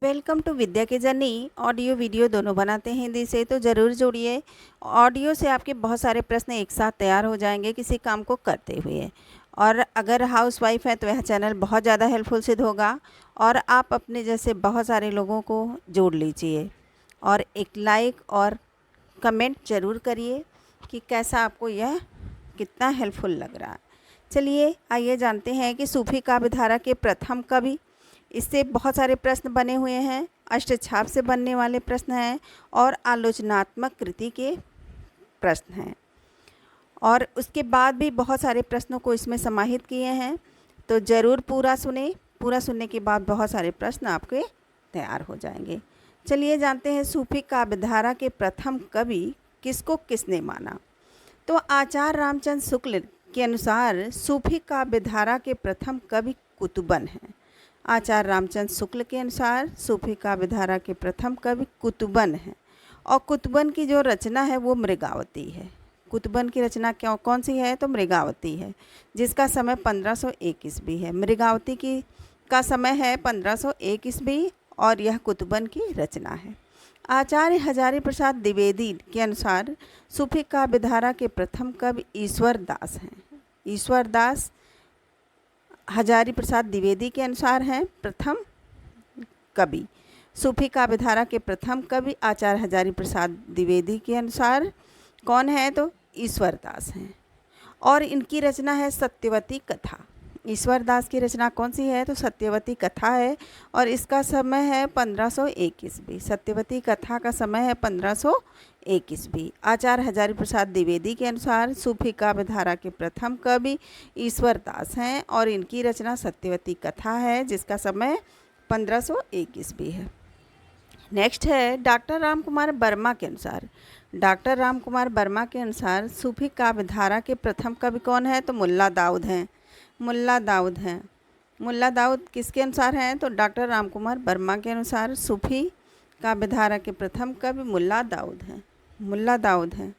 Welcome to विद्या की journey. Audio video दोनों बनाते हैं हिंदी से, तो ज़रूर जुड़िए। ऑडियो से आपके बहुत सारे प्रश्न एक साथ तैयार हो जाएंगे किसी काम को करते हुए। और अगर हाउस वाइफ है तो यह चैनल बहुत ज़्यादा हेल्पफुल सिद्ध होगा और आप अपने जैसे बहुत सारे लोगों को जोड़ लीजिए। और एक लाइक और कमेंट ज़रूर करिए कि कैसा आपको यह कितना हेल्पफुल लग रहा है। चलिए आइए जानते हैं कि सूफी काव्यधारा के प्रथम कवि। इससे बहुत सारे प्रश्न बने हुए हैं, अष्टछाप से बनने वाले प्रश्न हैं और आलोचनात्मक कृति के प्रश्न हैं। और उसके बाद भी बहुत सारे प्रश्नों को इसमें समाहित किए हैं, तो ज़रूर पूरा सुने। पूरा सुनने के बाद बहुत सारे प्रश्न आपके तैयार हो जाएंगे। चलिए जानते हैं सूफी काव्यधारा के प्रथम कवि किसको किसने माना। तो आचार्य रामचंद्र शुक्ल के अनुसार सूफी काव्यधारा के प्रथम कवि कुतुबन हैं। आचार्य रामचंद्र शुक्ल के अनुसार सूफी काव्यधारा के प्रथम कवि कुतुबन हैं। और कुतुबन की जो रचना है वो मृगावती है। कुतुबन की रचना कौन सी है, तो मृगावती है, जिसका समय 1501 ईस्वी है। मृगावती का समय है 1501 ईस्वी और यह कुतुबन की रचना है। आचार्य हजारी प्रसाद द्विवेदी के अनुसार सूफी काव्यधारा के प्रथम कवि ईश्वर दास हैं। ईश्वर दास हजारी प्रसाद द्विवेदी के अनुसार हैं प्रथम कवि। सूफी काव्यधारा के प्रथम कवि आचार्य हजारी प्रसाद द्विवेदी के अनुसार कौन है, तो ईश्वर दास हैं। और इनकी रचना है सत्यवती कथा। ईश्वर दास की रचना कौन सी है, तो सत्यवती कथा है और इसका समय है 1501 ईस्वी। सत्यवती कथा का समय है 1501 ईस्वी। आचार्य हजारी प्रसाद द्विवेदी के अनुसार सूफी काव्यधारा के प्रथम कवि ईश्वर दास हैं और इनकी रचना सत्यवती कथा है, जिसका समय 1501 ईस्वी है। नेक्स्ट है डॉक्टर राम कुमार वर्मा के अनुसार। डॉक्टर राम कुमार वर्मा के अनुसार सूफी काव्यधारा के प्रथम कवि कौन है, तो मुल्ला दाऊद हैं। मुल्ला दाऊद हैं। मुल्ला दाऊद किसके अनुसार हैं, तो डॉक्टर राम कुमार वर्मा के अनुसार सूफी काव्यधारा के प्रथम कवि मुल्ला दाऊद हैं। मुल्ला दाऊद हैं।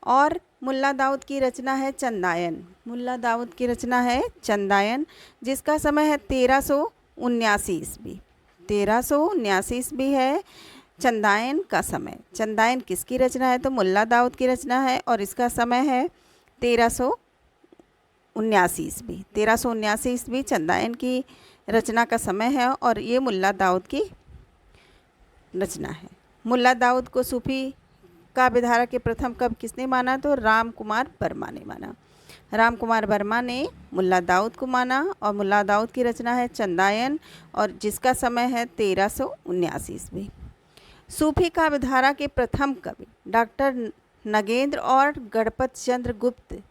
और मुल्ला दाऊद की रचना है चंदायन। मुल्ला दाऊद की रचना है चंदायन, जिसका समय है 1379 ईस्वी। 1379 ईस्वी है चंदायन का समय। चंदायन किसकी रचना है, तो मुल्ला दाऊद की रचना है और इसका समय है 1379 ईस्वी। 1379 ईस्वी चंदायन की रचना का समय है और ये मुल्ला दाऊद की रचना है। मुल्ला दाऊद को सूफी काव्यधारा के प्रथम कवि किसने माना, तो राम कुमार वर्मा ने माना। राम कुमार वर्मा ने मुल्ला दाऊद को माना और मुल्ला दाऊद की रचना है चंदायन और जिसका समय है 1379 ईस्वी। सूफी काव्यधारा के प्रथम कवि डॉक्टर नगेंद्र और गणपत चंद्र गुप्त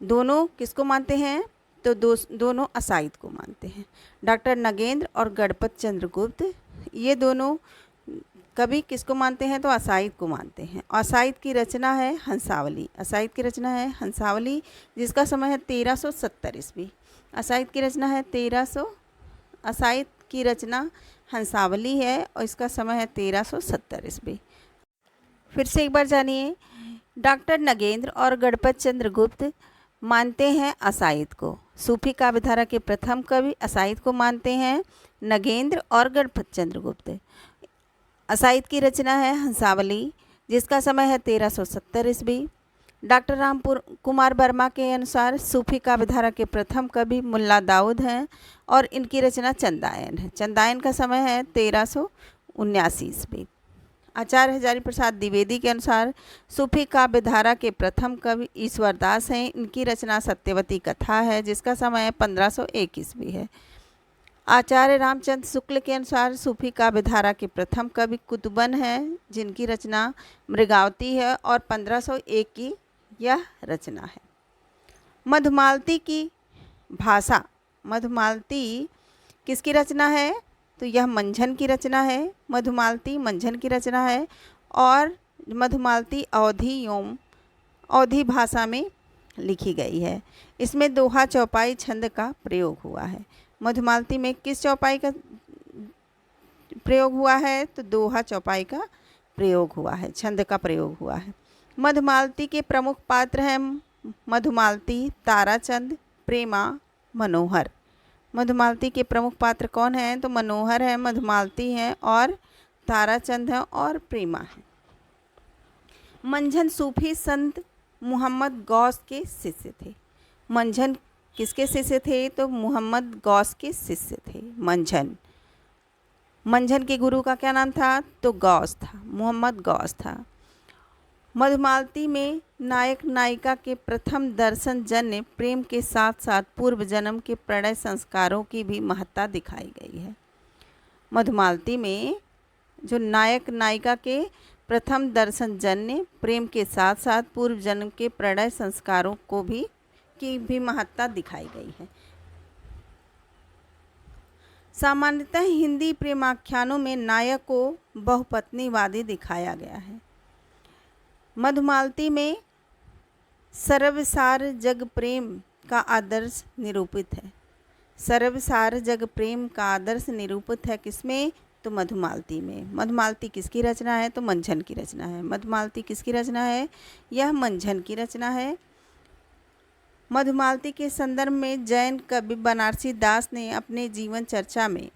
दोनों किसको मानते हैं, तो दोनों असाइद को मानते हैं। डॉक्टर नगेंद्र और गणपत चंद्र गुप्त ये दोनों कवि किसको मानते हैं, तो असाइद को मानते हैं। असाइद की रचना है हंसावली। असाइद की रचना है हंसावली, जिसका समय है 1370 ईस्वी। असाइद की रचना है असाइद की रचना हंसावली है और इसका समय है 1370 ईस्वी। फिर से एक बार जानिए। डॉक्टर नगेंद्र और गणपत चंद्र गुप्त मानते हैं असाइद को। सूफी काव्यधारा के प्रथम कवि असाइद को मानते हैं नगेंद्र और गणपत चंद्र गुप्त। असाइद की रचना है हंसावली, जिसका समय है 1370 ईस्वी। डॉक्टर कुमार वर्मा के अनुसार सूफी काव्यधारा के प्रथम कवि मुल्ला दाऊद हैं और इनकी रचना चंदायन है। चंदायन का समय है 1379 ईस्वी। आचार्य हजारी प्रसाद द्विवेदी के अनुसार सूफी काव्यधारा के प्रथम कवि ईश्वर दास हैं। इनकी रचना सत्यवती कथा है, जिसका समय है 1501 ईस्वी है। आचार्य रामचंद्र शुक्ल के अनुसार सूफी काव्यधारा के प्रथम कवि कुतुबन हैं, जिनकी रचना मृगावती है और 1501 की यह रचना है। मधुमालती की भाषा। मधुमालती किसकी रचना है, तो यह मंझन की रचना है। मधुमालती मंझन की रचना है और मधुमालती अवधी भाषा में लिखी गई है। इसमें दोहा चौपाई छंद का प्रयोग हुआ है। मधुमालती में किस चौपाई का प्रयोग हुआ है, तो दोहा चौपाई का प्रयोग हुआ है, छंद का प्रयोग हुआ है। मधुमालती के प्रमुख पात्र हैं मधुमालती, ताराचंद, प्रेमा, मनोहर। मधुमालती के प्रमुख पात्र कौन हैं? तो मनोहर है, मधुमालती हैं और ताराचंद हैं और प्रेमा है। मंझन सूफी संत मोहम्मद गौस के शिष्य थे। मंझन किसके शिष्य थे? तो मोहम्मद गौस के शिष्य थे मंझन। मंझन के गुरु का क्या नाम था? तो गौस था, मोहम्मद गौस था। मधुमालती में नायक नायिका के प्रथम दर्शन जन्य प्रेम के साथ साथ पूर्व जन्म के प्रणय संस्कारों की भी महत्ता दिखाई गई है। मधुमालती में जो नायक नायिका के प्रथम दर्शन जन्य प्रेम के साथ साथ पूर्व जन्म के प्रणय संस्कारों को भी महत्ता दिखाई गई है। सामान्यतः हिंदी प्रेमाख्यानों में नायक को बहुपत्नीवादी दिखाया गया है। मधुमालती में सर्वसार जग प्रेम का आदर्श निरूपित है। सर्वसार जग प्रेम का आदर्श निरूपित है किसमें? तो मधुमालती में। मधुमालती किसकी रचना है? तो मंझन की रचना है। मधुमालती किसकी रचना है? यह मंझन की रचना है। मधुमालती के संदर्भ में जैन कवि बनारसी दास ने अपने जीवन चर्चा में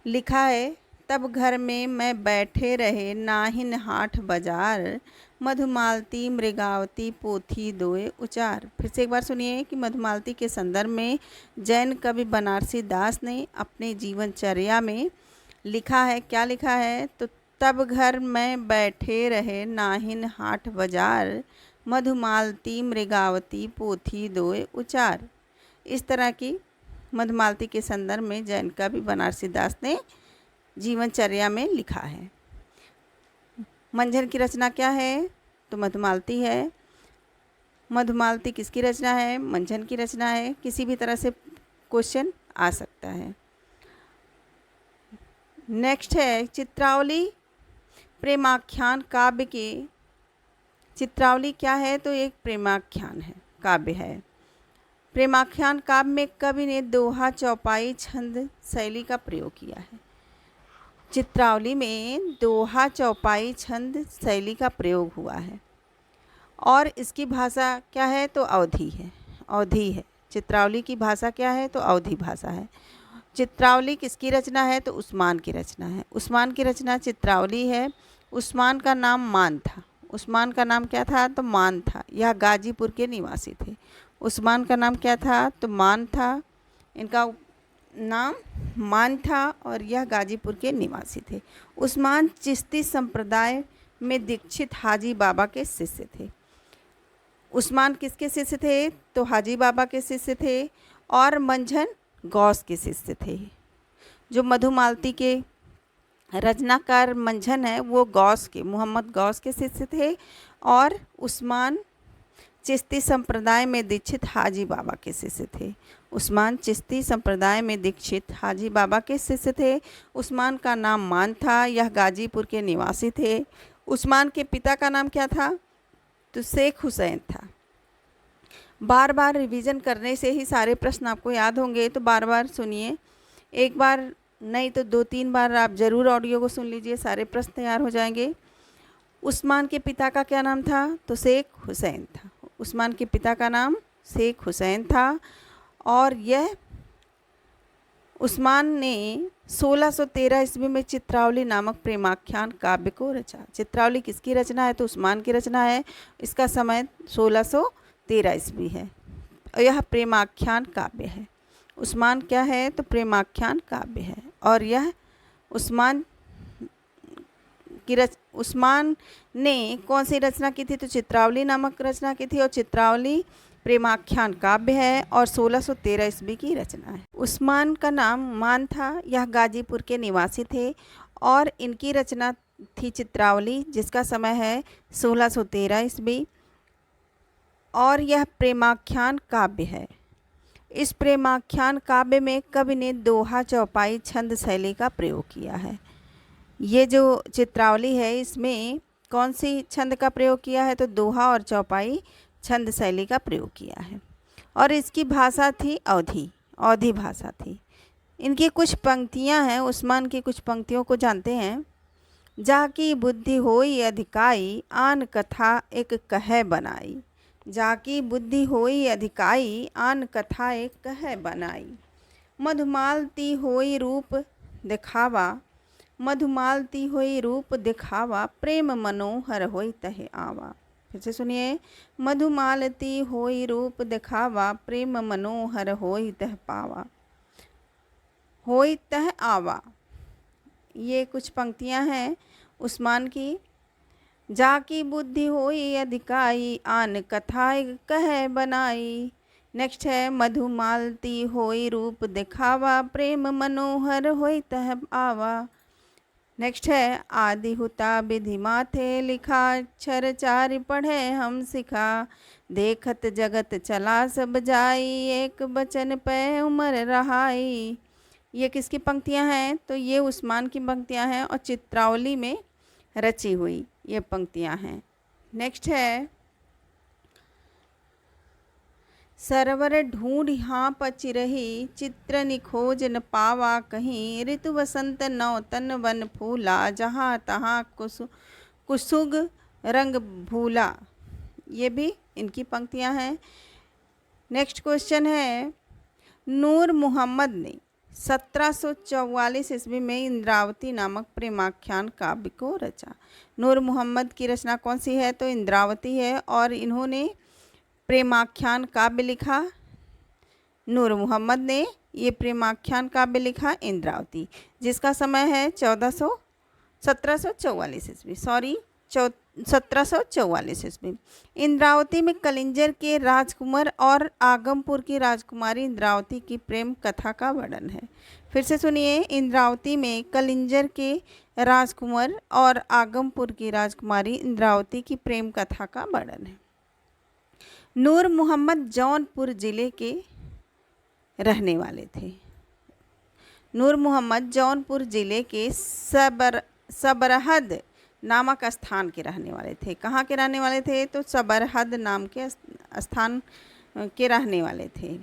लिखा है, तब घर में मैं बैठे रहे नाहिन हाट बाजार, मधुमालती मृगावती पोथी दोए उचार। फिर से एक बार सुनिए कि मधुमालती के संदर्भ में जैन कवि बनारसी दास ने अपने जीवनचर्या में लिखा है। क्या लिखा है? तो तब घर में बैठे रहे नाहिन हाट बाजार, मधुमालती मृगावती पोथी दोए उचार। इस तरह की मधुमालती के संदर्भ में जैन कवि बनारसी दास ने जीवनचर्या में लिखा है। मंझन की रचना क्या है? तो मधुमालती है। मधुमालती किसकी रचना है? मंझन की रचना है। किसी भी तरह से क्वेश्चन आ सकता है। नेक्स्ट है चित्रावली प्रेमाख्यान काव्य के। चित्रावली क्या है? तो एक प्रेमाख्यान है, काव्य है। प्रेमाख्यान काव्य में कवि ने दोहा, चौपाई, छंद शैली का प्रयोग किया है। चित्रावली में दोहा, चौपाई, छंद शैली का प्रयोग हुआ है और इसकी भाषा क्या है? तो अवधी है, अवधी है। चित्रावली की भाषा क्या है? तो अवधी भाषा है। चित्रावली किसकी रचना है? तो उस्मान की रचना है। उस्मान की रचना चित्रावली है। उस्मान का नाम मान था। उस्मान का नाम क्या था? तो मान था। यह गाजीपुर के निवासी थे। उस्मान का नाम क्या था? तो मान था। इनका नाम मान था और यह गाजीपुर के निवासी थे। उस्मान चिश्ती संप्रदाय में दीक्षित हाजी बाबा के शिष्य थे। उस्मान किसके शिष्य थे? तो हाजी बाबा के शिष्य थे और मंझन गौस के शिष्य थे। जो मधुमालती के रचनाकार मंझन है वो गौस के, मोहम्मद गौस के शिष्य थे और उस्मान चिश्ती संप्रदाय में दीक्षित हाजी बाबा के शिष्य थे। उस्मान चिश्ती संप्रदाय में दीक्षित हाजी बाबा के शिष्य थे। उस्मान का नाम मान था। यह गाजीपुर के निवासी थे। उस्मान के पिता का नाम क्या था? तो शेख हुसैन था। बार बार रिवीजन करने से ही सारे प्रश्न आपको याद होंगे, तो बार बार सुनिए। एक बार नहीं तो 2-3 बार आप ज़रूर ऑडियो को सुन लीजिए, सारे प्रश्न तैयार हो जाएंगे। उस्मान के पिता का क्या नाम था? तो शेख हुसैन था। उस्मान के पिता का नाम शेख हुसैन था और यह उस्मान ने 1613 ईस्वी में चित्रावली नामक प्रेमाख्यान काव्य को रचा। चित्रावली किसकी रचना है? तो उस्मान की रचना है। इसका समय 1613 ईस्वी है और यह प्रेमाख्यान काव्य है। उस्मान क्या है? तो प्रेमाख्यान काव्य है और यह उस्मान ने कौन सी रचना की थी? तो चित्रावली नामक रचना की थी और चित्रावली प्रेमाख्यान काव्य है और 1613 ईस्वी की रचना है। उस्मान का नाम मान था। यह गाजीपुर के निवासी थे और इनकी रचना थी चित्रावली, जिसका समय है 1613 ईस्वी और यह प्रेमाख्यान काव्य है। इस प्रेमाख्यान काव्य में कवि ने दोहा, चौपाई, छंद शैली का प्रयोग किया है। ये जो चित्रावली है इसमें कौन सी छंद का प्रयोग किया है? तो दोहा और चौपाई छंद शैली का प्रयोग किया है और इसकी भाषा थी अवधी, अवधी भाषा थी। इनकी कुछ पंक्तियां हैं, उस्मान की कुछ पंक्तियों को जानते हैं। जाकी बुद्धि होई अधिकाई, आन कथा एक कह बनाई। जाकी बुद्धि होई अधिकाई, आन कथा एक कह बनाई। मधुमालती होई रूप दिखावा, मधुमालती होई रूप दिखावा, प्रेम मनोहर होई तह आवा। फिर से सुनिए, मधुमालती होई रूप दिखावा, प्रेम मनोहर होई तह पावा, होई तह आवा। ये कुछ पंक्तियां हैं उस्मान की। जाकी बुद्धि होई अधिकाई, आन कथाए कह बनाई। नेक्स्ट है, मधुमालती होई रूप दिखावा, प्रेम मनोहर होई तह आवा। नेक्स्ट है, आदि हुता विधि माथे लिखा, अक्षर चारि पढ़े हम सिखा। देखत जगत चला सब जाई, एक बचन पे उमर रहाई। ये किसकी पंक्तियां हैं? तो ये उस्मान की पंक्तियां हैं और चित्रावली में रची हुई ये पंक्तियां हैं। नेक्स्ट है, सरवर ढूंढ यहाँ पचि रही, चित्र निखोज न पावा कहीं। ऋतु वसंत नौ तन वन फूला, जहाँ तहाँ कुसुग रंग भूला। ये भी इनकी पंक्तियां हैं। नेक्स्ट क्वेश्चन है, नूर मोहम्मद ने 1744 ईस्वी में इंद्रावती नामक प्रेमाख्यान काव्य को रचा। नूर मोहम्मद की रचना कौन सी है? तो इंद्रावती है। और इन्होंने प्रेमाख्यान काव्य लिखा, नूर मोहम्मद ने ये प्रेमाख्यान काव्य लिखा इंद्रावती, जिसका समय है 1744 ईस्वी, 1744 ईस्वी। इंद्रावती में कलिंजर के राजकुमार और आगमपुर की राजकुमारी इंद्रावती की प्रेम कथा का वर्णन है। फिर से सुनिए, इंद्रावती में कलिंजर के राजकुमार और आगमपुर की राजकुमारी इंद्रावती की प्रेम कथा का वर्णन है। नूर मोहम्मद जौनपुर जिले के रहने वाले थे। नूर मोहम्मद जौनपुर जिले के सबरहद नामक स्थान के रहने वाले थे। कहाँ के रहने वाले थे? तो सबरहद नाम के स्थान के रहने वाले थे।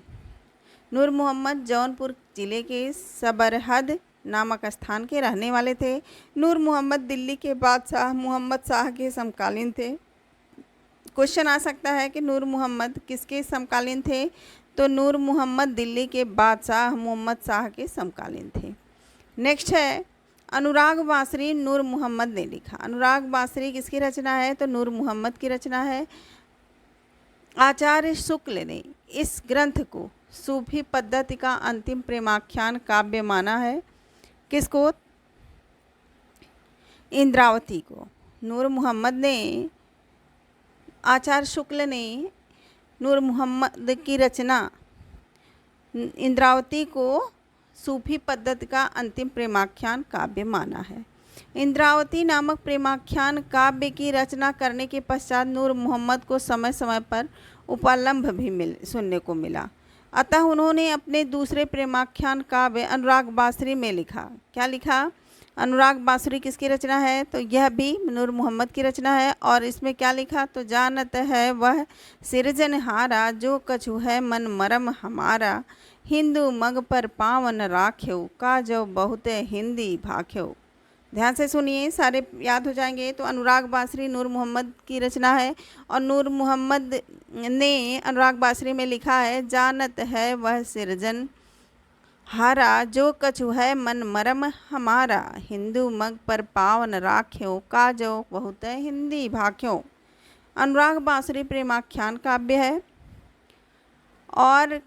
नूर मोहम्मद जौनपुर जिले के सबरहद नामक स्थान के रहने वाले थे। नूर मोहम्मद दिल्ली के बादशाह मोहम्मद शाह के समकालीन थे। क्वेश्चन आ सकता है कि नूर मोहम्मद किसके समकालीन थे? तो नूर मोहम्मद दिल्ली के बादशाह मोहम्मद शाह के समकालीन थे। नेक्स्ट है, अनुराग बांसुरी नूर मोहम्मद ने लिखा। अनुराग बांसुरी किसकी रचना है? तो नूर मोहम्मद की रचना है। आचार्य शुक्ल ने इस ग्रंथ को सूफी पद्धति का अंतिम प्रेमाख्यान काव्य माना है। किसको? इंद्रावती को। नूर मोहम्मद ने, आचार्य शुक्ल ने नूर मोहम्मद की रचना इंद्रावती को सूफी पद्धति का अंतिम प्रेमाख्यान काव्य माना है। इंद्रावती नामक प्रेमाख्यान काव्य की रचना करने के पश्चात नूर मोहम्मद को समय समय पर उपलम्भ भी सुनने को मिला। अतः उन्होंने अपने दूसरे प्रेमाख्यान काव्य अनुराग बांसुरी में लिखा। क्या लिखा? अनुराग बांसुरी किसकी रचना है? तो यह भी नूर मोहम्मद की रचना है। और इसमें क्या लिखा? तो जानत है वह सिरजनहारा, जो कछु है मन मरम हमारा। हिंदू मग पर पावन राख्यो, का जो बहुत हिंदी भाख्यो। ध्यान से सुनिए, सारे याद हो जाएंगे। तो अनुराग बांसुरी नूर मोहम्मद की रचना है और नूर मोहम्मद ने अनुराग बांसुरी में लिखा है, जानत है वह सिरजन हारा, जो कछु है मन मरम हमारा। हिंदू मग पर पावन राख्यो, का जो बहुत हिंदी भाख्यो। अनुराग बांसुरी प्रेमाख्यान काव्य है और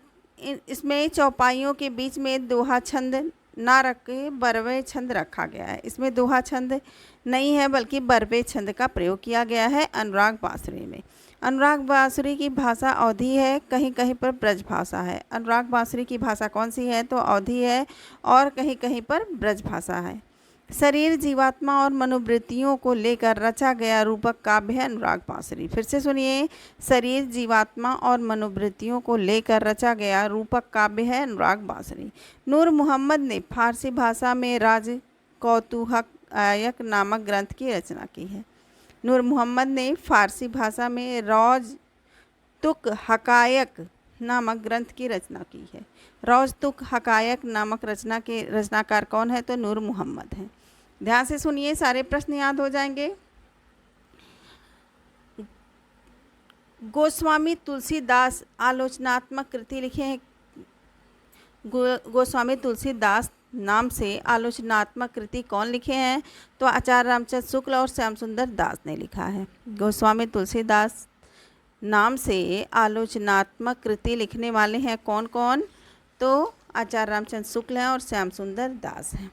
इसमें चौपाइयों के बीच में दोहा छंद ना रख के बरवे छंद रखा गया है। इसमें दोहा छंद नहीं है बल्कि बरवे छंद का प्रयोग किया गया है अनुराग बांसुरी में। अनुराग बांसुरी की भाषा अवधी है, कहीं कहीं पर ब्रज भाषा है। अनुराग बांसुरी की भाषा कौन सी है? तो अवधी है और कहीं कहीं पर ब्रज भाषा है। शरीर, जीवात्मा और मनोवृत्तियों को लेकर रचा गया रूपक काव्य है अनुराग बांसुरी। फिर से सुनिए, शरीर, जीवात्मा और मनोवृत्तियों को लेकर रचा गया रूपक काव्य है अनुराग बांसुरी। नूर मोहम्मद ने फारसी भाषा में राज कौतुहक नामक ग्रंथ की रचना की है। नूर मोहम्मद ने फारसी भाषा में रौज तुक हकायक नामक ग्रंथ की रचना की है। रौज तुक हकायक नामक रचना के रचनाकार कौन है? तो नूर मोहम्मद हैं। ध्यान से सुनिए, सारे प्रश्न याद हो जाएंगे। गोस्वामी तुलसीदास आलोचनात्मक कृति लिखे हैं। गोस्वामी तुलसीदास नाम से आलोचनात्मक कृति कौन लिखे हैं? तो आचार्य रामचंद्र शुक्ल और श्याम सुंदर दास ने लिखा है। गोस्वामी तुलसीदास नाम से आलोचनात्मक कृति लिखने वाले हैं कौन कौन? तो आचार्य रामचंद्र शुक्ल हैं और श्याम सुंदर दास हैं।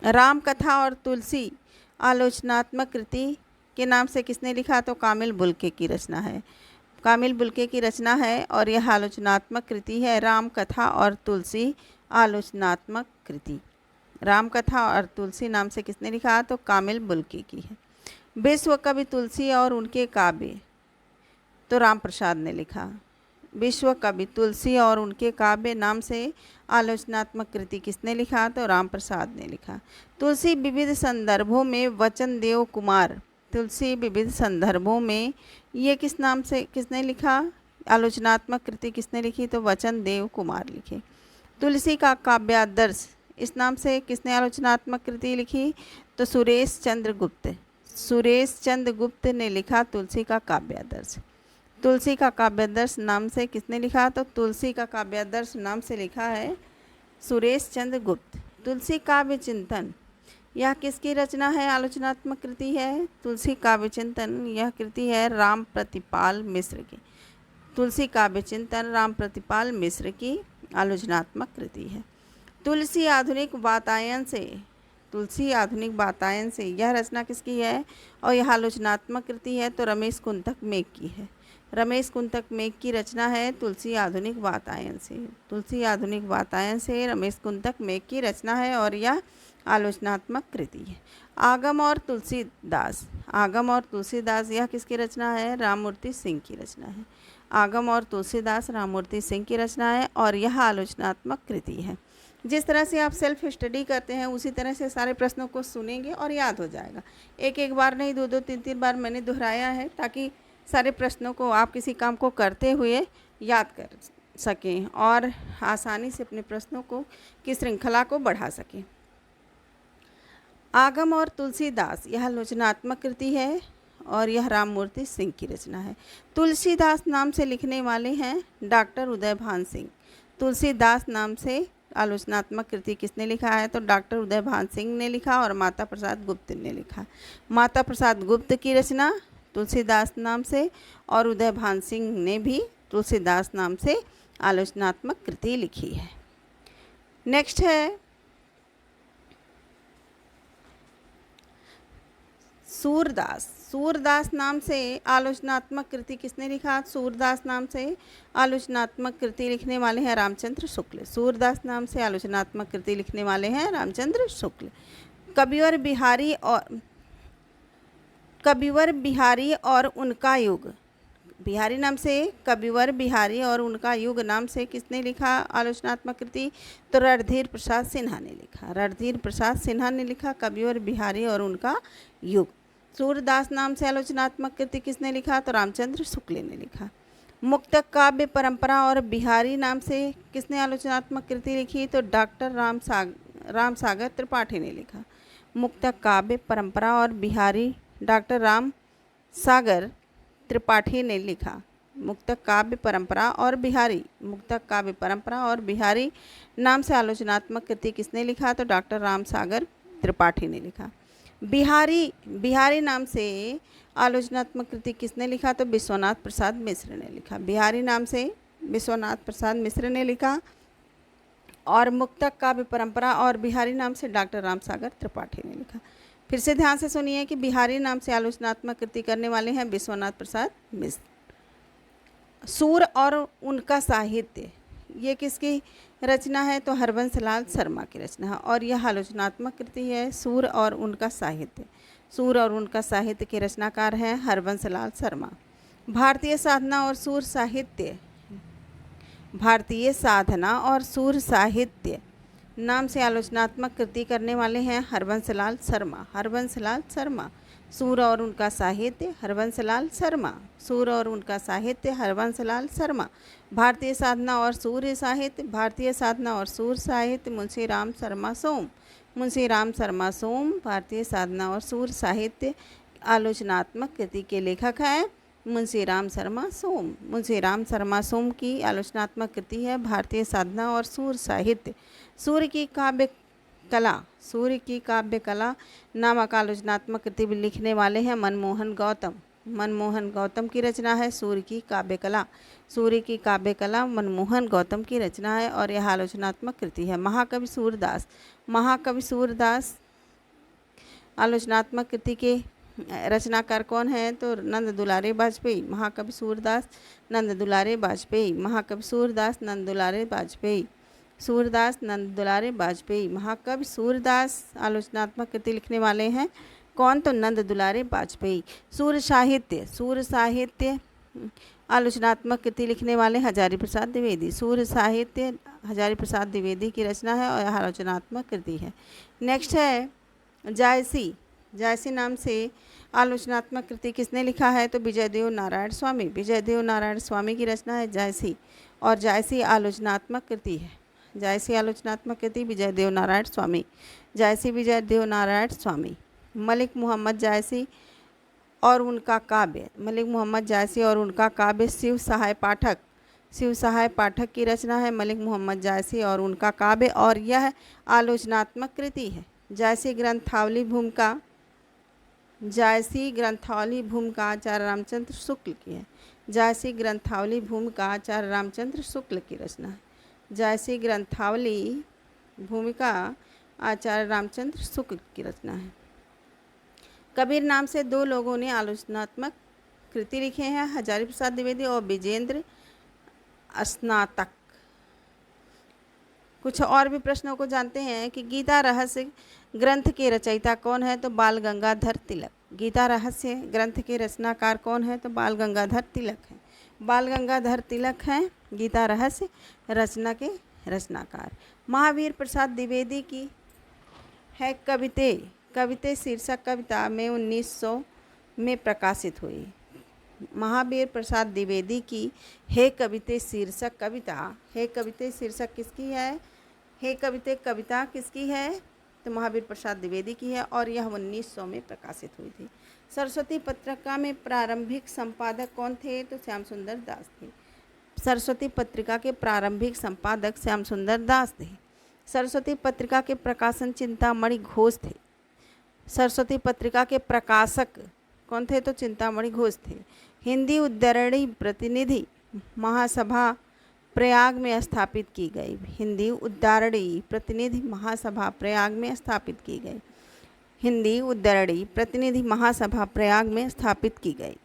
राम कथा और तुलसी आलोचनात्मक कृति के नाम से किसने लिखा? तो कामिल बुल्के की रचना है। कामिल बुल्के की रचना है और यह आलोचनात्मक कृति है। राम कथा और तुलसी आलोचनात्मक कृति। राम कथा और तुलसी नाम से किसने लिखा? तो कामिल बुल्के की है। विश्व कवि तुलसी और उनके काव्य, तो राम प्रसाद ने लिखा। विश्व कवि तुलसी और उनके काव्य नाम से आलोचनात्मक कृति किसने लिखा? तो राम प्रसाद ने लिखा। तुलसी विविध संदर्भों में वचन देव कुमार, तुलसी विविध संदर्भों में ये किस नाम से किसने लिखा? आलोचनात्मक कृति किसने लिखी? तो वचन देव कुमार लिखे। तुलसी का काव्यादर्श, इस नाम से किसने आलोचनात्मक कृति लिखी? तो सुरेश चंद्र गुप्त। सुरेश चंद्र गुप्त ने लिखा तुलसी का काव्यादर्श। तुलसी का काव्यादर्श नाम से किसने लिखा? तो तुलसी का काव्यादर्श नाम से लिखा है सुरेश चंद्र गुप्त। तुलसी काव्य चिंतन, यह किसकी रचना है? आलोचनात्मक कृति है। तुलसी काव्य चिंतन यह कृति है राम प्रतिपाल मिश्र की। तुलसी काव्य चिंतन राम प्रतिपाल मिश्र की आलोचनात्मक कृति है। तुलसी आधुनिक वातायन से, तुलसी आधुनिक वातायन से यह रचना किसकी है और यह आलोचनात्मक कृति है? तो रमेश कुंतक मेघ की है। रमेश कुंतक मेघ की रचना है तुलसी आधुनिक वातायन से। तुलसी आधुनिक वातायन से रमेश कुंतक मेघ की रचना है और यह आलोचनात्मक कृति है। आगम और तुलसीदास, आगम और तुलसीदास यह किसकी रचना है? राममूर्ति सिंह की रचना है। आगम और तुलसीदास राममूर्ति सिंह की रचना है और यह आलोचनात्मक कृति है। जिस तरह से आप सेल्फ स्टडी करते हैं उसी तरह से सारे प्रश्नों को सुनेंगे और याद हो जाएगा। एक एक बार नहीं, दो दो तीन तीन बार मैंने दोहराया है ताकि सारे प्रश्नों को आप किसी काम को करते हुए याद कर सकें और आसानी से अपने प्रश्नों को की श्रृंखला को बढ़ा सकें। आगम और तुलसीदास यह आलोचनात्मक कृति है और यह राममूर्ति सिंह की रचना है। तुलसीदास नाम से लिखने वाले हैं डॉक्टर उदयभान सिंह। तुलसीदास नाम से आलोचनात्मक कृति किसने लिखा है? तो डॉक्टर उदयभान सिंह ने लिखा और माता प्रसाद गुप्त ने लिखा। माता प्रसाद गुप्त की रचना तुलसीदास नाम से और उदयभान सिंह ने भी तुलसीदास नाम से आलोचनात्मक कृति लिखी है। नेक्स्ट है सूरदास। सूरदास नाम से आलोचनात्मक कृति किसने लिखा? सूरदास नाम से आलोचनात्मक कृति लिखने वाले हैं रामचंद्र शुक्ल। सूरदास नाम से आलोचनात्मक कृति लिखने वाले हैं रामचंद्र शुक्ल। कविवर बिहारी और उनका युग, बिहारी नाम से कविवर बिहारी और उनका युग नाम से किसने लिखा आलोचनात्मक कृति? तो रणधीर प्रसाद सिन्हा ने लिखा। रणधीर प्रसाद सिन्हा ने लिखा कविवर बिहारी और उनका युग। सूरदास नाम से आलोचनात्मक कृति किसने लिखा? तो रामचंद्र शुक्ल ने लिखा। मुक्तक काव्य परंपरा और बिहारी नाम से किसने आलोचनात्मक कृति लिखी? तो डॉक्टर राम सागर त्रिपाठी ने लिखा। मुक्तक काव्य परंपरा और बिहारी डॉक्टर राम सागर त्रिपाठी ने लिखा। मुक्तक काव्य परंपरा और बिहारी, मुक्तक काव्य परंपरा और बिहारी नाम से आलोचनात्मक कृति किसने लिखा? तो डॉक्टर राम सागर त्रिपाठी ने लिखा। बिहारी नाम से आलोचनात्मक कृति किसने लिखा? तो विश्वनाथ प्रसाद मिश्र ने लिखा। बिहारी नाम से विश्वनाथ प्रसाद मिश्र ने लिखा। और मुक्तक काव्य परंपरा और बिहारी नाम से डॉक्टर राम सागर त्रिपाठी ने लिखा। फिर से ध्यान से सुनिए कि बिहारी नाम से आलोचनात्मक कृति करने वाले हैं विश्वनाथ प्रसाद मिश्र। सूर और उनका साहित्य, ये किसकी रचना है? तो हरबंसलाल शर्मा की रचना है और यह आलोचनात्मक कृति है। सूर और उनका साहित्य, सूर और उनका साहित्य के रचनाकार हैं हरबंसलाल शर्मा। भारतीय साधना और सूर साहित्य, भारतीय साधना और सूर साहित्य नाम से आलोचनात्मक कृति करने वाले हैं हरबंसलाल शर्मा। हरबंसलाल शर्मा। सूर और उनका साहित्य हरबंसलाल शर्मा। सूर और उनका साहित्य हरबंसलाल शर्मा। भारतीय साधना और सूर साहित्य, भारतीय साधना और सूर साहित्य मुंशी राम शर्मा सोम। मुंशी राम शर्मा सोम भारतीय साधना और सूर साहित्य आलोचनात्मक कृति के लेखक हैं। मुंशी राम शर्मा सोम। मुंशी राम शर्मा सोम की आलोचनात्मक कृति है भारतीय साधना और सूर साहित्य। सूर्य की काव्य कला, सूर्य की काव्य कला नामक आलोचनात्मक कृति लिखने वाले हैं मनमोहन गौतम। मनमोहन गौतम की रचना है सूर्य की काव्य कला। सूर्य की काव्य कला मनमोहन गौतम की रचना है और यह आलोचनात्मक कृति है। महाकवि सूरदास, महाकवि सूरदास आलोचनात्मक कृति के रचनाकार कौन है? तो नंद दुलारे वाजपेयी। महाकवि सूरदास नंद दुलारे वाजपेयी। महाकवि सूरदास नंद दुलारे वाजपेयी। सूरदास नंद दुलारे वाजपेयी। महाकवि सूरदास आलोचनात्मक कृति लिखने वाले हैं कौन? तो नंद दुलारे वाजपेयी। सूर साहित्य, सूर साहित्य आलोचनात्मक कृति लिखने वाले हजारी प्रसाद द्विवेदी। सूर साहित्य हजारी प्रसाद द्विवेदी की रचना है और यह आलोचनात्मक कृति है। नेक्स्ट है जायसी। जायसी नाम से आलोचनात्मक कृति किसने लिखा है? तो विजयदेव नारायण स्वामी। विजयदेव नारायण स्वामी की रचना है जायसी और जायसी आलोचनात्मक कृति है। जायसी आलोचनात्मक कृति विजयदेव नारायण स्वामी। जायसी विजयदेव नारायण स्वामी। मलिक मोहम्मद जायसी और उनका काव्य, मलिक मोहम्मद जायसी और उनका काव्य शिव सहाय पाठक। शिव सहाय पाठक की रचना है मलिक मोहम्मद जायसी और उनका काव्य और यह आलोचनात्मक कृति है। जायसी ग्रंथावली भूमिका, जायसी ग्रंथावली भूमिका आचार्य रामचंद्र शुक्ल की है। जायसी ग्रंथावली भूमिका आचार्य रामचंद्र शुक्ल की रचना है। जायसी ग्रंथावली भूमिका आचार्य रामचंद्र शुक्ल की रचना है। कबीर नाम से दो लोगों ने आलोचनात्मक कृति लिखे हैं, हजारी प्रसाद द्विवेदी और विजेंद्र स्नातक। कुछ और भी प्रश्नों को जानते हैं कि गीता रहस्य ग्रंथ के रचयिता कौन है? तो बाल गंगाधर तिलक। गीता रहस्य ग्रंथ के रचनाकार कौन है? तो बाल गंगाधर तिलक है। बाल गंगाधर तिलक हैं गीता रहस्य रचना के रचनाकार। महावीर प्रसाद द्विवेदी की है कविते। कविते शीर्षक कविता में 1900 में प्रकाशित हुई। महावीर प्रसाद द्विवेदी की हे कविते शीर्षक कविता, हे कविते शीर्षक किसकी है? हे कविते कविता किसकी है? तो महावीर प्रसाद द्विवेदी की है और यह 1900 में प्रकाशित हुई थी। सरस्वती पत्रिका में प्रारंभिक संपादक कौन थे? तो श्याम सुंदर दास थे। सरस्वती पत्रिका के प्रारंभिक संपादक श्याम सुंदर दास थे। सरस्वती पत्रिका के प्रकाशन चिंतामणि घोष थे। सरस्वती पत्रिका के प्रकाशक कौन थे? तो चिंतामणि घोष थे। हिंदी उद्धरणी प्रतिनिधि महासभा प्रयाग में स्थापित की गई। हिंदी उद्धरणी प्रतिनिधि महासभा प्रयाग में स्थापित की गई। हिंदी उद्धरणी प्रतिनिधि महासभा प्रयाग में स्थापित की गई।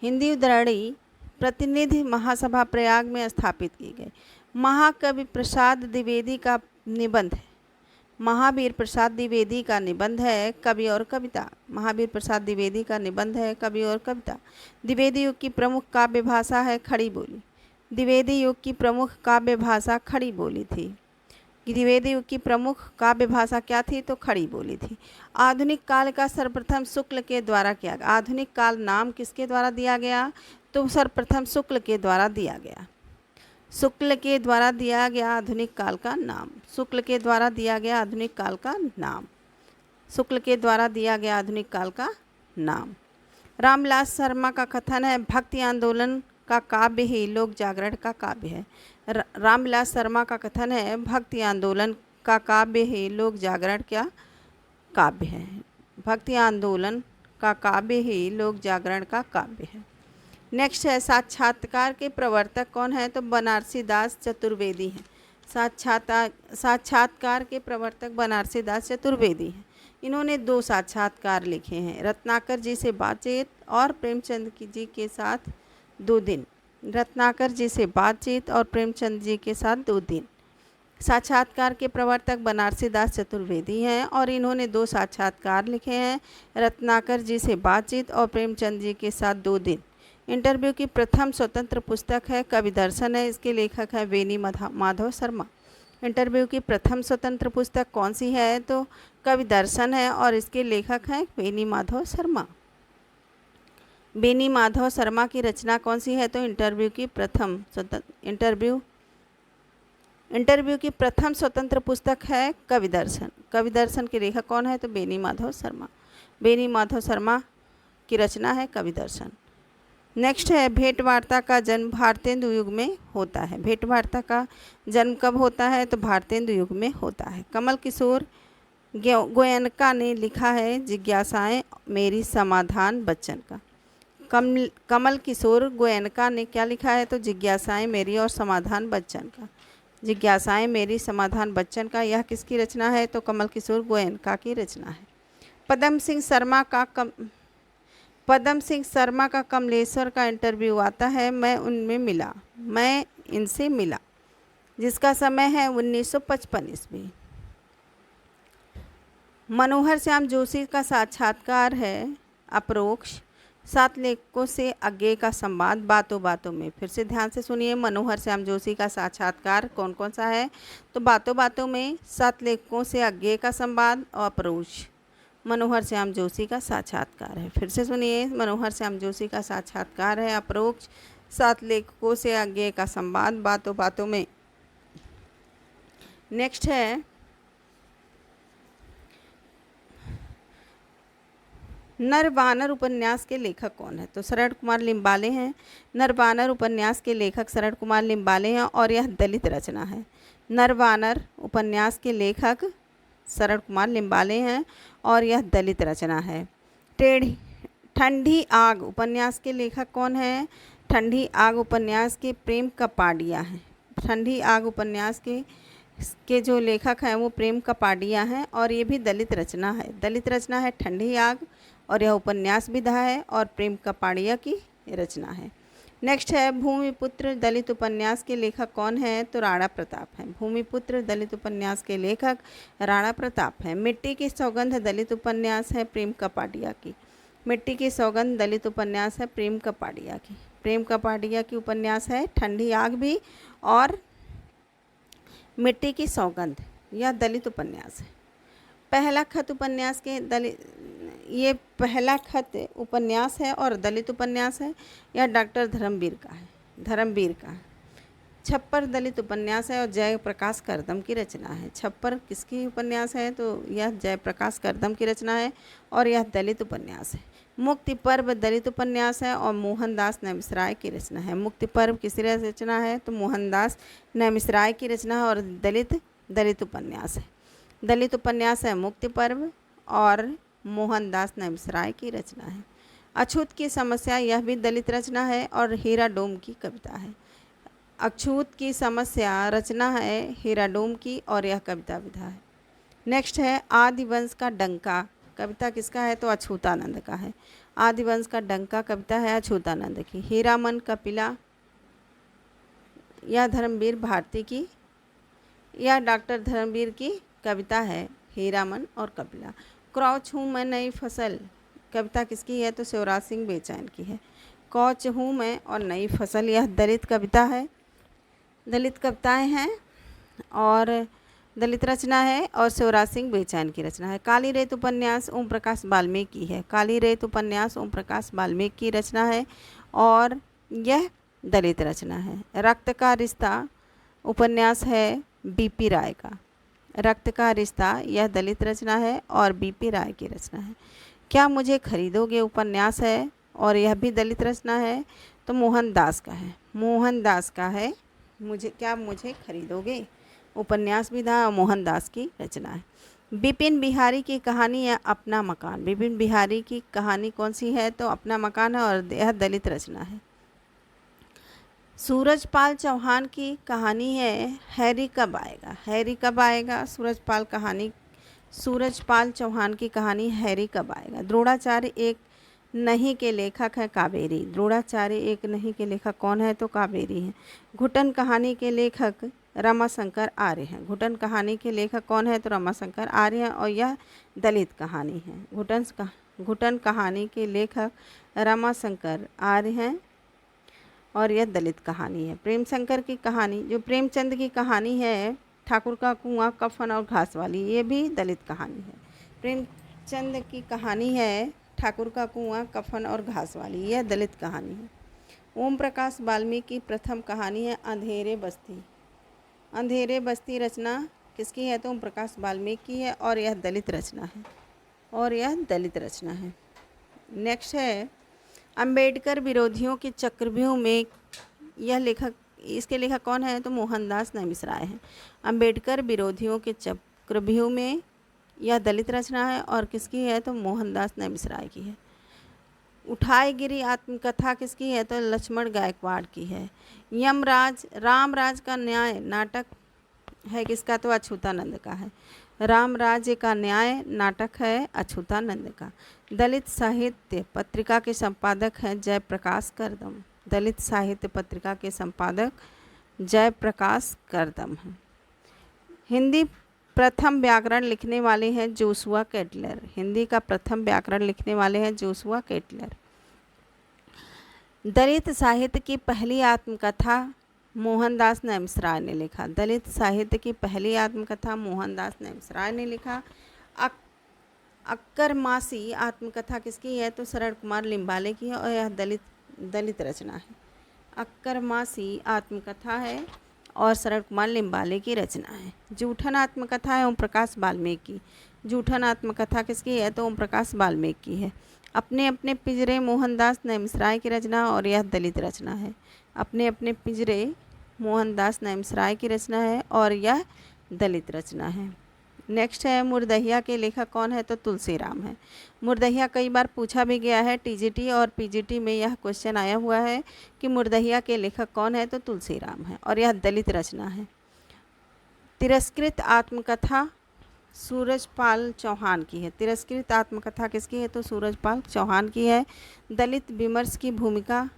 हिंदी उद्धरणी प्रतिनिधि महासभा प्रयाग में स्थापित की गई। महाकवि प्रसाद द्विवेदी का निबंध है। महावीर प्रसाद द्विवेदी का निबंध है कवि और कविता। महावीर प्रसाद द्विवेदी का निबंध है कवि और कविता। द्विवेदी युग की प्रमुख काव्य भाषा है खड़ी बोली। द्विवेदी युग की प्रमुख काव्य भाषा खड़ी बोली थी। द्विवेदी युग की प्रमुख काव्य भाषा क्या थी? तो खड़ी बोली थी। आधुनिक काल का सर्वप्रथम शुक्ल के द्वारा किया गया। आधुनिक काल नाम किसके द्वारा दिया गया? तो सर्वप्रथम शुक्ल के द्वारा दिया गया। शुक्ल के द्वारा दिया गया आधुनिक काल का नाम। शुक्ल के द्वारा दिया गया आधुनिक काल का नाम। शुक्ल के द्वारा दिया गया आधुनिक काल का नाम। रामविलास शर्मा का कथन है भक्ति आंदोलन का काव्य ही लोक जागरण का काव्य है। रामविलास शर्मा का कथन है भक्ति आंदोलन का काव्य ही लोक जागरण का काव्य है। भक्ति आंदोलन का काव्य ही लोक जागरण का काव्य है। नेक्स्ट है साक्षात्कार के प्रवर्तक कौन है? तो बनारसी दास चतुर्वेदी हैं। साक्षात्कार के प्रवर्तक बनारसी दास चतुर्वेदी हैं। इन्होंने 2 साक्षात्कार लिखे हैं, रत्नाकर जी से बातचीत और प्रेमचंद जी के साथ 2 दिन। रत्नाकर जी से बातचीत और प्रेमचंद जी के साथ 2 दिन। साक्षात्कार के प्रवर्तक बनारसी दास चतुर्वेदी हैं और इन्होंने 2 साक्षात्कार लिखे हैं, रत्नाकर जी से बातचीत और प्रेमचंद जी के साथ 2 दिन। इंटरव्यू की प्रथम स्वतंत्र पुस्तक है कवि दर्शन है। इसके लेखक है वेनी माधव शर्मा। इंटरव्यू की प्रथम स्वतंत्र पुस्तक कौन सी है? तो कवि दर्शन है और इसके लेखक हैं वेनी माधव शर्मा। वेनी माधव शर्मा की रचना कौन सी है? तो इंटरव्यू की प्रथम इंटरव्यू की प्रथम स्वतंत्र पुस्तक है कवि दर्शन। कवि दर्शन के लेखक कौन है? तो बेनी माधव शर्मा। बेनी माधव शर्मा की रचना है कवि दर्शन। नेक्स्ट है भेंट वार्ता का जन्म भारतेंदु युग में होता है। भेंट वार्ता का जन्म कब होता है? तो भारतेंदु युग में होता है। कमल किशोर गोयनका ने लिखा है जिज्ञासाएं मेरी समाधान बच्चन का। कमल किशोर गोयनका ने क्या लिखा है? तो जिज्ञासाएं मेरी और समाधान बच्चन का। जिज्ञासाएं मेरी समाधान बच्चन का, यह किसकी रचना है? तो कमल किशोर गोयनका की रचना है। पदम सिंह शर्मा का कमलेश्वर का इंटरव्यू आता है, मैं इनसे मिला, जिसका समय है 1955 ईस्वी। मनोहर श्याम जोशी का साक्षात्कार है अपरोक्ष। 7 लेखकों से आगे का संवाद बातों बातों में। फिर से ध्यान से सुनिए, मनोहर श्याम जोशी का साक्षात्कार कौन कौन सा है? तो बातों बातों में, 7 लेखकों से आगे का संवाद और अपरोक्ष मनोहर श्याम जोशी का साक्षात्कार है। फिर से सुनिए, मनोहर श्याम जोशी का साक्षात्कार है अपरोक्ष, 7 लेखकों से आगे का संवाद बातों बातों में। नेक्स्ट है नर वानर उपन्यास के लेखक कौन है? तो शरण कुमार लिम्बाले हैं। नर वानर उपन्यास के लेखक शरण कुमार लिम्बाले हैं और यह दलित रचना है। नर वानर उपन्यास के लेखक शरण कुमार लिम्बाले हैं और यह दलित रचना है। ठंडी आग उपन्यास के लेखक कौन है? ठंडी आग उपन्यास के प्रेम कपाडिया हैं। ठंडी आग उपन्यास के जो लेखक हैं वो प्रेम कपाडिया हैं और ये भी दलित रचना है। दलित रचना है ठंडी आग और यह उपन्यास विधा है और प्रेम कपाडिया की रचना है। नेक्स्ट है भूमिपुत्र दलित उपन्यास के लेखक कौन है? तो राणा प्रताप हैं। भूमिपुत्र दलित उपन्यास के लेखक राणा प्रताप हैं। मिट्टी की सौगंध दलित उपन्यास है प्रेम कपाडिया की। मिट्टी की सौगंध दलित उपन्यास है प्रेम कपाडिया की। प्रेम कपाडिया की उपन्यास है ठंडी आग भी और मिट्टी की सौगंध, यह दलित उपन्यास है। पहला खत उपन्यास के ये पहला खत उपन्यास है और दलित उपन्यास है। यह डॉक्टर धर्मवीर का छप्पर दलित उपन्यास है और जयप्रकाश करदम की रचना है। छप्पर किसकी उपन्यास है? तो यह जयप्रकाश करदम की रचना है और यह दलित उपन्यास है। मुक्ति पर्व दलित उपन्यास है और मोहनदास नैमिषराय की रचना है। मुक्ति पर्व किसकी रचना है? तो मोहनदास नैमिषराय की रचना है और दलित उपन्यास है। दलित उपन्यास है मुक्ति पर्व और मोहनदास नैमिषराय की रचना है। अछूत की समस्या, यह भी दलित रचना है और हीरा डोम की कविता है। अछूत की समस्या रचना है हीरा डोम की और यह कविता विधा है। नेक्स्ट है आदिवंश का डंका, कविता किसका है? तो अछूतानंद का है। आदिवंश का डंका कविता है अछूतानंद की। हीरामन कपिला, यह धर्मवीर भारती की, यह डॉक्टर धर्मवीर की कविता है हीरामन और कपिला। क्रॉच हूँ मैं नई फसल, कविता किसकी है? तो शिवराज सिंह बेचैन की है। कौच हूँ मैं और नई फसल, यह दलित कविता है। दलित कविताएं हैं और दलित रचना है और शिवराज सिंह बेचैन की रचना है। काली रेत उपन्यास ओम प्रकाश वाल्मीकि की है। काली रेत उपन्यास ओम प्रकाश वाल्मीकि की रचना है और यह दलित रचना है। रक्त का रिश्ता उपन्यास है बीपी राय का। रक्त का रिश्ता, यह दलित रचना है और बीपी राय की रचना है। क्या मुझे खरीदोगे उपन्यास है और यह भी दलित रचना है, तो मोहनदास का है। मोहनदास का है मुझे खरीदोगे उपन्यास विधा और मोहनदास की रचना है। बिपिन बिहारी की कहानी या अपना मकान, बिपिन बिहारी की कहानी कौन सी है? तो अपना मकान है और यह दलित रचना है। सूरजपाल चौहान की कहानी है हैरी कब आएगा। हैरी कब आएगा सूरजपाल चौहान की कहानी हैरी कब आएगा। द्रोणाचार्य एक नहीं के लेखक है कावेरी। द्रोणाचार्य एक नहीं के लेखक कौन है? तो कावेरी हैं। घुटन कहानी के लेखक रमाशंकर आर्य हैं। घुटन कहानी के लेखक कौन है? तो रमाशंकर आर्य हैं और यह दलित कहानी है। घुटन कहानी के लेखक रमाशंकर आर्य हैं और यह दलित कहानी है। प्रेमशंकर की कहानी, जो प्रेमचंद की कहानी है ठाकुर का कुआं, कफन और घास वाली, ये भी दलित कहानी है। प्रेमचंद की कहानी है ठाकुर का कुआं, कफन और घास वाली, यह दलित कहानी है। ओम प्रकाश वाल्मीकि की प्रथम कहानी है अंधेरे बस्ती। अंधेरे बस्ती रचना किसकी है? तो ओम प्रकाश वाल्मीकि की है और यह दलित रचना है। नेक्स्ट है अंबेडकर विरोधियों के चक्रव्यूह में, इसके लेखक कौन है? तो मोहनदास नेमिश्राय हैं। अंबेडकर विरोधियों के चक्रव्यूह में, यह दलित रचना है और किसकी है? तो मोहनदास नेमिश्राय की है। उठाई गिरी आत्मकथा किसकी है? तो लक्ष्मण गायकवाड़ की है। यमराज रामराज का न्याय नाटक है किसका? तो अछूतानंद का है। राम राज्य का न्याय नाटक है अछूतानंद का। दलित साहित्य पत्रिका के संपादक हैं जयप्रकाश करदम। दलित साहित्य पत्रिका के संपादक जयप्रकाश करदम हैं। हिंदी प्रथम व्याकरण लिखने वाले हैं जोशुआ केटलर। हिंदी का प्रथम व्याकरण लिखने वाले हैं जोशुआ केटलर। दलित साहित्य की पहली आत्मकथा मोहनदास नेमिश्राय ने लिखा। दलित साहित्य की पहली आत्मकथा मोहनदास नेमिश्राय ने लिखा। अक्करमासी आत्मकथा किसकी है? तो शरण कुमार लिम्बाले की है और यह दलित रचना है। अक्करमासी आत्मकथा है और शरण कुमार लिम्बाले की रचना है। जूठन आत्मकथा है ओम प्रकाश वाल्मीकि। जूठन आत्मकथा किसकी है? तो ओम प्रकाश वाल्मीकि की है। अपने अपने पिंजरे मोहनदास नेमिश्राय की रचना और यह दलित रचना है। अपने अपने पिंजरे मोहनदास नेमिश्राय की रचना है और यह दलित रचना है। नेक्स्ट है मुर्दहिया के लेखक कौन है? तो तुलसीराम है। मुर्दहिया कई बार पूछा भी गया है, टीजीटी और पीजीटी में यह क्वेश्चन आया हुआ है कि मुर्दहिया के लेखक कौन है? तो तुलसीराम है और यह दलित रचना है। तिरस्कृत आत्मकथा सूरजपाल चौहान की है। तिरस्कृत आत्मकथा किसकी है? तो सूरजपाल चौहान की है। दलित विमर्श की भूमिका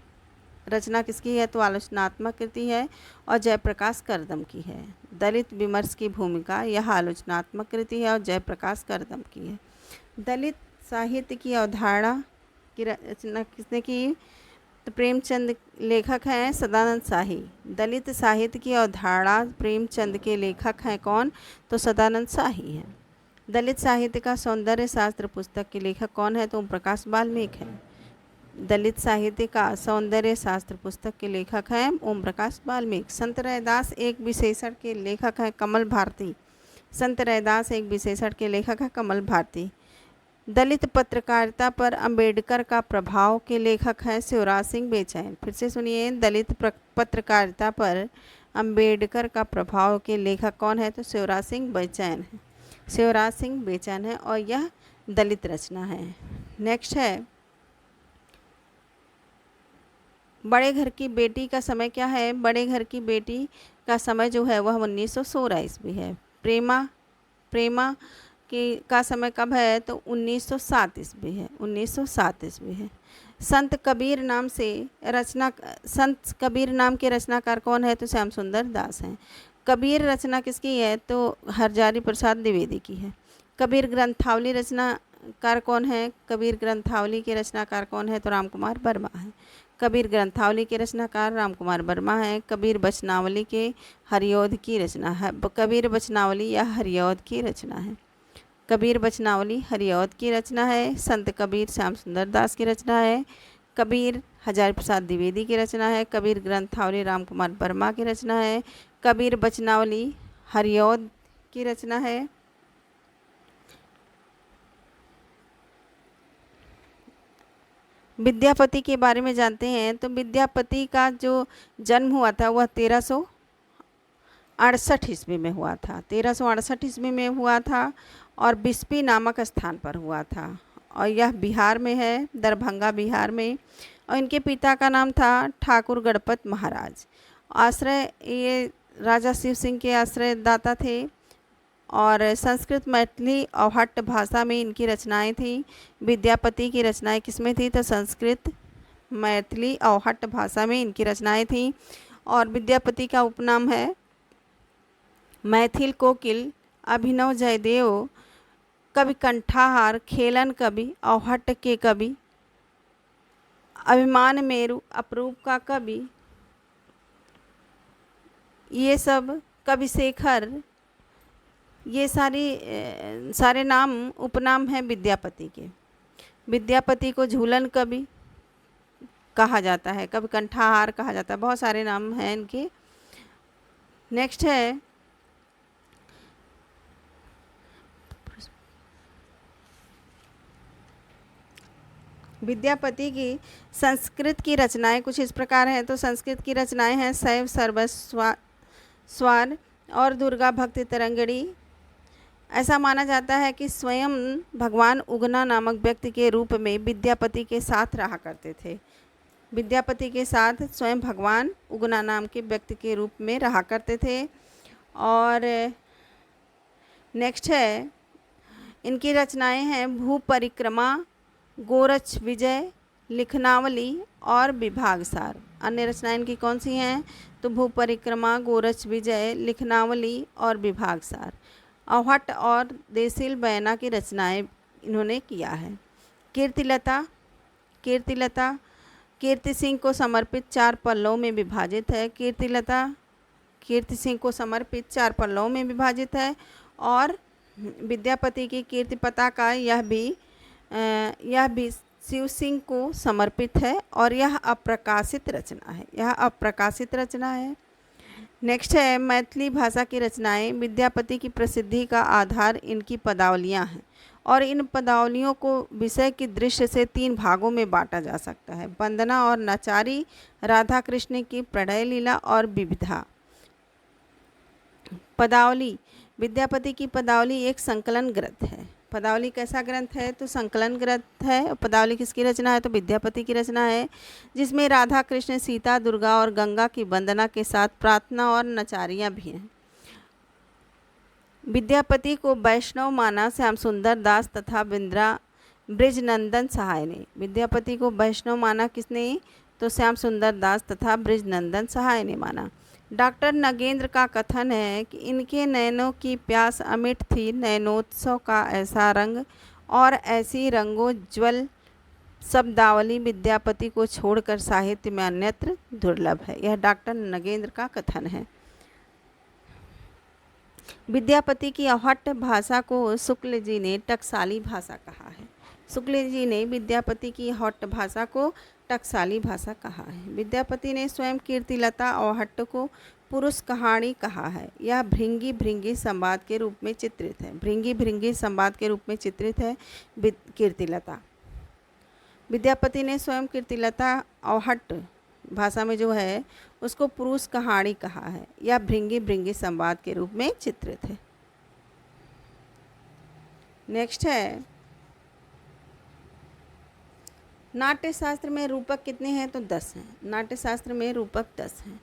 रचना किसकी है? तो आलोचनात्मक कृति है और जयप्रकाश करदम की है। दलित विमर्श की भूमिका यह आलोचनात्मक कृति है और जयप्रकाश करदम की है। दलित साहित्य की अवधारणा की रचना किसने की? तो प्रेमचंद लेखक हैं सदानंद शाही। दलित साहित्य की अवधारणा प्रेमचंद के लेखक हैं कौन? तो सदानंद शाही हैं। दलित साहित्य का सौंदर्य शास्त्र पुस्तक के लेखक कौन है? तो ओम प्रकाश वाल्मीकि हैं। दलित साहित्य का सौंदर्य शास्त्र पुस्तक के लेखक हैं ओम प्रकाश वाल्मीकि। संत रैदास एक विशेषण के लेखक हैं कमल भारती। संत रैदास एक विशेषण के लेखक हैं कमल भारती। दलित पत्रकारिता पर अंबेडकर का प्रभाव के लेखक हैं शिवराज सिंह बेचैन। फिर से सुनिए, दलित पत्रकारिता पर अंबेडकर का प्रभाव के लेखक कौन है? तो शिवराज सिंह बेचैन है। शिवराज सिंह बेचैन है और यह दलित रचना है। नेक्स्ट है बड़े घर की बेटी का समय क्या है? बड़े घर की बेटी का समय जो है वह 1916 ईस्वी है। प्रेमा का समय कब है? तो 1907 ईस्वी है। 1907 ईस्वी है। संत कबीर नाम के रचनाकार कौन है? तो श्याम सुंदर दास हैं। कबीर रचना किसकी है? तो हरजारी प्रसाद द्विवेदी की है। कबीर ग्रंथावली रचनाकार कौन है? कबीर ग्रंथावली के रचनाकार कौन है? तो रामकुमार वर्मा है। कबीर ग्रंथावली के रचनाकार रामकुमार वर्मा हैं। कबीर वचनावली के हरिऔध की रचना है। कबीर वचनावली या हरिऔध की रचना है। कबीर वचनावली हरिऔध की रचना है। संत कबीर श्याम सुंदर दास की रचना है। कबीर हजारी प्रसाद द्विवेदी की रचना है। कबीर ग्रंथावली रामकुमार वर्मा की रचना है। कबीर वचनावली हरिऔध की रचना है। विद्यापति के बारे में जानते हैं। तो विद्यापति का जो जन्म हुआ था वह 1368 ईस्वी में हुआ था। 1368 ईस्वी में हुआ था और बिस्पी नामक स्थान पर हुआ था और यह बिहार में है, दरभंगा बिहार में। और इनके पिता का नाम था ठाकुर गणपत महाराज। ये राजा शिव सिंह के आश्रयदाता थे और संस्कृत मैथिली अवहट्ट भाषा में इनकी रचनाएं थी। विद्यापति की रचनाएं किसमें थी? तो संस्कृत मैथिली अवहट्ट भाषा में इनकी रचनाएं थी। और विद्यापति का उपनाम है मैथिल कोकिल, अभिनव जयदेव, कवि कंठाहार, खेलन कवि, अवहट्ट के कवि, अभिमान मेरु, अपरूप का कवि, ये सब कवि शेखर, ये सारे नाम उपनाम हैं विद्यापति के। विद्यापति को झूलन कवि कहा जाता है, कवि कंठाहार कहा जाता है, बहुत सारे नाम हैं इनके। नेक्स्ट है विद्यापति की संस्कृत की रचनाएं कुछ इस प्रकार हैं। तो संस्कृत की रचनाएं हैं शैव सर्वस्वार और दुर्गा भक्ति तरंगिणी। ऐसा माना जाता है कि स्वयं भगवान उगना नामक व्यक्ति के रूप में विद्यापति के साथ रहा करते थे। विद्यापति के साथ स्वयं भगवान उगना नाम के व्यक्ति के रूप में रहा करते थे। और नेक्स्ट है, इनकी रचनाएं हैं भू परिक्रमा, गोरच विजय, लिखनावली और विभागसार। अन्य रचनाएं इनकी कौन सी हैं? तो भू परिक्रमा, गोरच विजय, लिखनावली और विभागसार। अवहट और देसिल बयाना की रचनाएं इन्होंने किया है। कीर्तिलता कीर्ति सिंह को समर्पित 4 पल्लों में विभाजित है। कीर्तिलता कीर्ति सिंह को समर्पित 4 पल्लों में विभाजित है। और विद्यापति की कीर्ति पताका यह भी शिव सिंह को समर्पित है और यह अप्रकाशित रचना है। नेक्स्ट है, मैथिली भाषा की रचनाएं। विद्यापति की प्रसिद्धि का आधार इनकी पदावलियां हैं और इन पदावलियों को विषय की दृष्टि से 3 भागों में बांटा जा सकता है: वंदना और नचारी, राधा कृष्ण की प्रणय लीला और विविधा। पदावली, विद्यापति की पदावली एक संकलन ग्रंथ है। पदावली कैसा ग्रंथ है? तो संकलन ग्रंथ है। पदावली किसकी रचना है? तो विद्यापति की रचना है, जिसमें राधा कृष्ण, सीता, दुर्गा और गंगा की वंदना के साथ प्रार्थना और नचारियाँ भी हैं। विद्यापति को वैष्णव माना श्याम सुंदर दास तथा ब्रिजनंदन सहाय ने। विद्यापति को वैष्णव माना किसने? तो श्याम सुंदर दास तथा ब्रिजनंदन सहाय ने माना। डॉक्टर नगेंद्र का कथन है कि इनके नयनों की प्यास अमिट थी, नयनोत्सव का ऐसा रंग और ऐसी रंगोज्ज्वल शब्दावली विद्यापति को छोड़कर साहित्य में अन्यत्र दुर्लभ है। यह डॉक्टर नगेंद्र का कथन है। विद्यापति की अवहट्ट भाषा को शुक्ल जी ने टकसाली भाषा कहा है। शुक्ल जी ने विद्यापति की अवहट्ट भाषा को टकसाली भाषा कहा है। विद्यापति ने स्वयं कीर्तिलता अवहट्ट को पुरुष कहानी कहा है। यह भृंगी भृंगी संवाद के रूप में चित्रित है। भृंगी भृंगी संवाद के रूप में चित्रित है कीर्तिलता। विद्यापति ने स्वयं कीर्तिलता अवहट्ट भाषा में जो है उसको पुरुष कहानी कहा है। यह भृंगी भृंगी संवाद के रूप में चित्रित है। नेक्स्ट है, नाट्य शास्त्र में रूपक कितने हैं? तो 10 हैं। नाट्य शास्त्र में रूपक 10 हैं।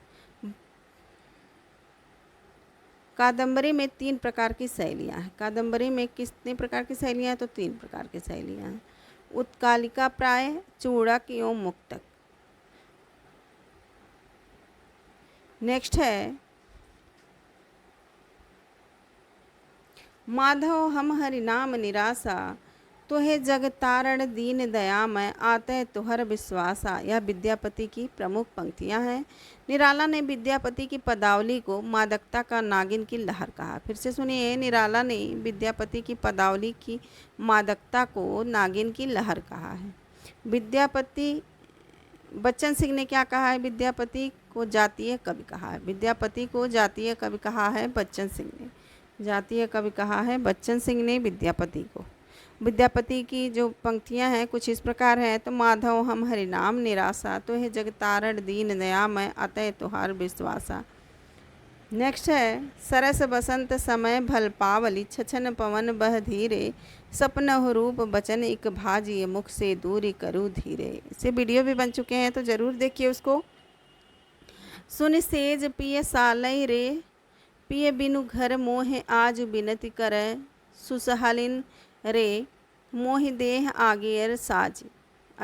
कादंबरी में 3 प्रकार की शैलियाँ हैं। कादंबरी में कितने प्रकार की शैलियाँ हैं? तो 3 प्रकार की शैलियाँ हैं: उत्कालिका प्राय, चूड़क एवं मुक्तक। नेक्स्ट है, माधव हम हरि नाम निराशा, तुहे जग तारण दीन दया मैं आते तुहर विश्वासा। यह विद्यापति की प्रमुख पंक्तियां हैं। निराला ने विद्यापति की पदावली को मादकता का नागिन की लहर कहा। फिर से सुनिए, निराला ने विद्यापति की पदावली की मादकता को नागिन की लहर कहा है। बच्चन सिंह ने क्या कहा है? विद्यापति को जातीय कवि कहा है। विद्यापति को जातीय कवि कहा है बच्चन सिंह ने। जातीय कवि कहा है बच्चन सिंह ने विद्यापति को। विद्यापति की जो पंक्तियां हैं कुछ इस प्रकार हैं: तो माधव हम हरि नाम निराशा, तो है जग तारण दीन दया मैं अतः तुहार विश्वासा। नेक्स्ट है, सरस बसंत समय भल पावली, छछन पवन बह धीरे, सपनहु रूप बचन इक भाजिए, मुख से दूरी करूँ धीरे। इससे वीडियो भी बन चुके हैं तो ज़रूर देखिए उसको। सुन सेज पिय सालय रे, पिय बिनु घर मोहे आज बिनती करे, सुसहलिन रे मोहि देह आगेर साज।